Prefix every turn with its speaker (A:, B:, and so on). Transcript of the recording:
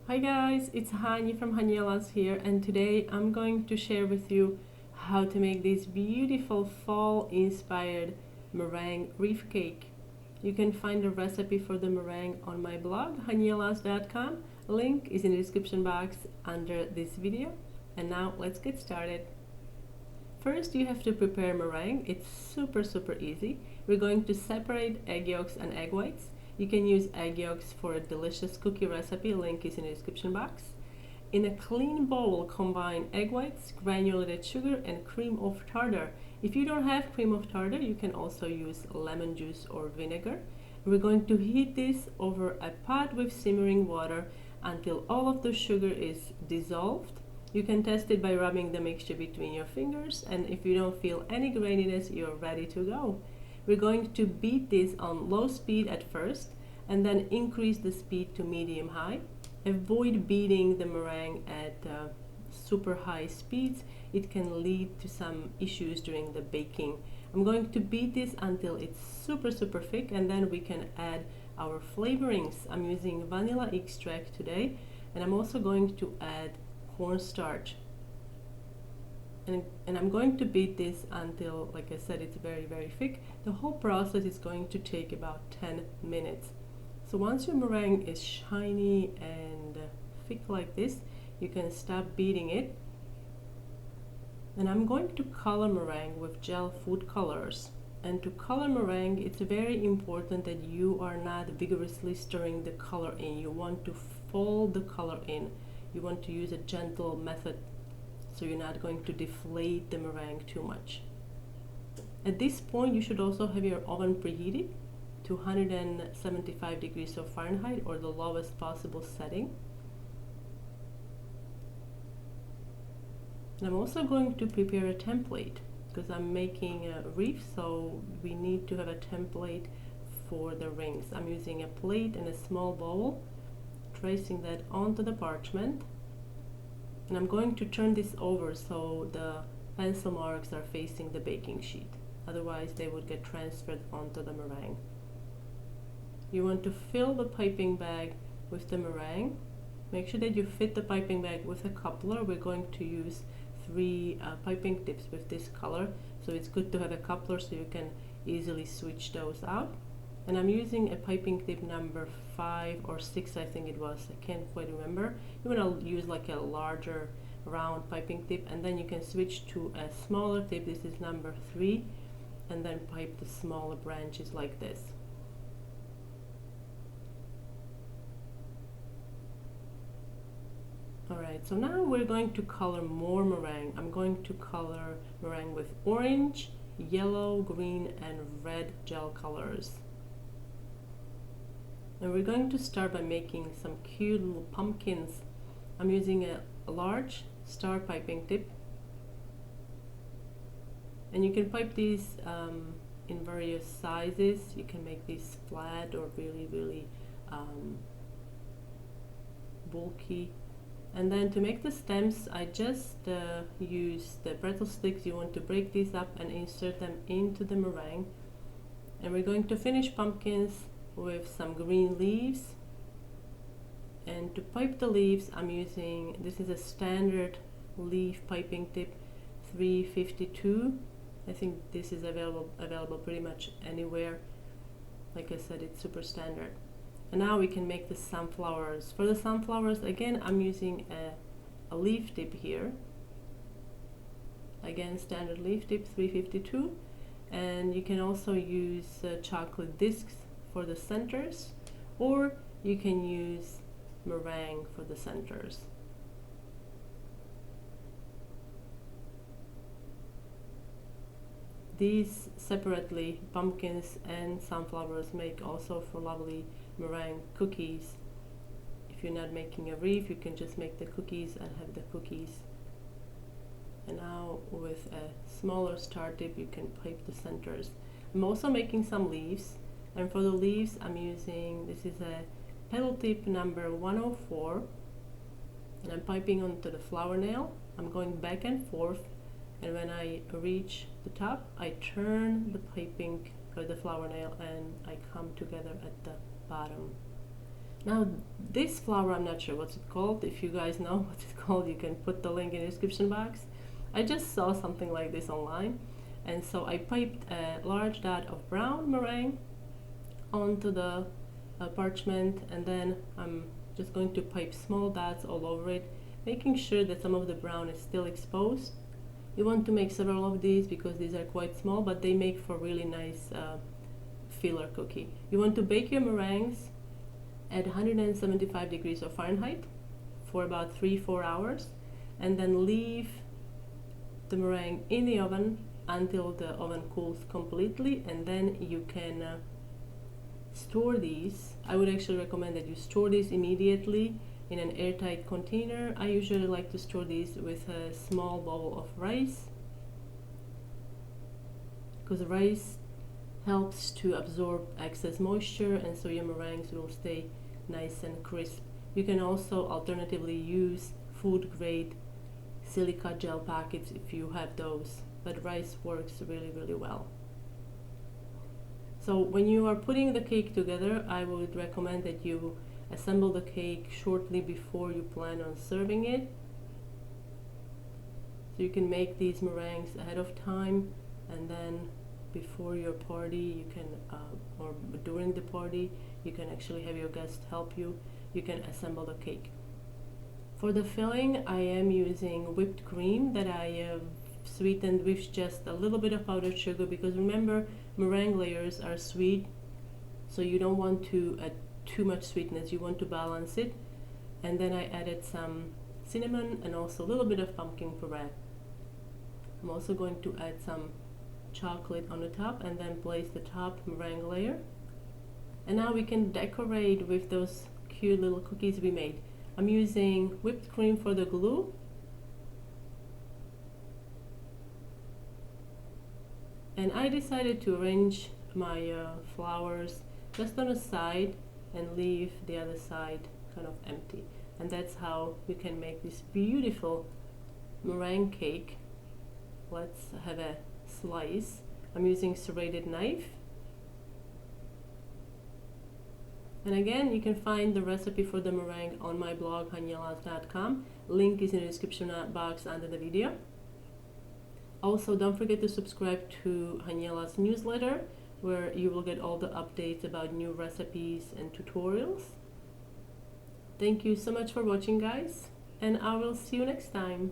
A: Hi guys, it's Hani from Hani here, and today I'm going to share with you how to make this beautiful fall inspired meringue wreath cake. You can find the recipe for the meringue on my blog hanielas.com. Link is in the description box under this video. And now let's get started. First you have to prepare meringue. It's super easy. We're going to separate egg yolks and egg whites. You can use egg yolks for a delicious cookie recipe, link is in the description box. In a clean bowl, combine egg whites, granulated sugar, and cream of tartar. If you don't have cream of tartar, you can also use lemon juice or vinegar. We're going to heat this over a pot with simmering water until all of the sugar is dissolved. You can test it by rubbing the mixture between your fingers, and if you don't feel any graininess, you're ready to go. We're going to beat this on low speed at first and then increase the speed to medium high. Avoid beating the meringue at super high speeds. It can lead to some issues during the baking. I'm going to beat this until it's super thick, and then we can add our flavorings. I'm using vanilla extract today, and I'm also going to add cornstarch. And I'm going to beat this until, like I said, it's very thick. The whole process is going to take about 10 minutes. So once your meringue is shiny and thick like this, you can stop beating it. And I'm going to color meringue with gel food colors. And to color meringue, it's very important that you are not vigorously stirring the color in. You want to fold the color in. You want to use a gentle method, so you're not going to deflate the meringue too much. At this point, you should also have your oven preheated to 175 degrees of Fahrenheit, or the lowest possible setting. And I'm also going to prepare a template because I'm making a wreath, so we need to have a template for the rings. I'm using a plate and a small bowl, tracing that onto the parchment. And I'm going to turn this over so the pencil marks are facing the baking sheet. Otherwise they would get transferred onto the meringue. You want to fill the piping bag with the meringue. Make sure that you fit the piping bag with a coupler. We're going to use 3 piping tips with this color, so it's good to have a coupler so you can easily switch those out. And I'm using a piping tip number 5 or 6, I think it was, I can't quite remember. You want to use like a larger round piping tip, and then you can switch to a smaller tip. This is number 3, and then pipe the smaller branches like this. Alright, so now we're going to color more meringue. I'm going to color meringue with orange, yellow, green, and red gel colors. And we're going to start by making some cute little pumpkins. I'm using a large star piping tip. And you can pipe these in various sizes. You can make these flat or really bulky. And then to make the stems, I just use the pretzel sticks. You want to break these up and insert them into the meringue. And we're going to finish pumpkins with some green leaves. And to pipe the leaves, I'm using, this is a standard leaf piping tip 352. I think this is available pretty much anywhere. Like I said, it's super standard. And now we can make the sunflowers. For the sunflowers, again, I'm using a leaf tip here. Again, standard leaf tip 352. And you can also use chocolate discs for the centers, or you can use meringue for the centers. These separately, pumpkins and sunflowers, make also for lovely meringue cookies. If you're not making a wreath, you can just make the cookies and have the cookies. And now with a smaller star tip, you can pipe the centers. I'm also making some leaves. And for the leaves, I'm using, this is a petal tip number 104, and I'm piping onto the flower nail. I'm going back and forth, and when I reach the top, I turn the piping or the flower nail, and I come together at the bottom. Now this flour, I'm not sure what's it called. If you guys know what it's called, you can put the link in the description box. I just saw something like this online, and so I piped a large dot of brown meringue onto the parchment, and then I'm just going to pipe small dots all over it, making sure that some of the brown is still exposed. You want to make several of these because these are quite small, but they make for really nice filler cookie. You want to bake your meringues at 175 degrees of Fahrenheit for about 3-4 hours, and then leave the meringue in the oven until the oven cools completely, and then you can store these. I would actually recommend that you store these immediately in an airtight container. I usually like to store these with a small bowl of rice, because rice helps to absorb excess moisture, and so your meringues will stay nice and crisp. You can also alternatively use food grade silica gel packets if you have those, but rice works really well. So when you are putting the cake together, I would recommend that you assemble the cake shortly before you plan on serving it. So you can make these meringues ahead of time, and then before your party you can, or during the party, you can actually have your guests help you. You can assemble the cake. For the filling, I am using whipped cream that I sweetened with just a little bit of powdered sugar, because remember, meringue layers are sweet, so you don't want to add too much sweetness, you want to balance it. And then I added some cinnamon and also a little bit of pumpkin puree. I'm also going to add some chocolate on the top and then place the top meringue layer. And now we can decorate with those cute little cookies we made. I'm using whipped cream for the glue, and I decided to arrange my flowers just on the side and leave the other side kind of empty. And that's how you can make this beautiful meringue cake. Let's have a slice. I'm using serrated knife. And again, you can find the recipe for the meringue on my blog, hanielas.com. Link is in the description box under the video. Also, don't forget to subscribe to Hanielas newsletter, where you will get all the updates about new recipes and tutorials. Thank you so much for watching, guys, and I will see you next time.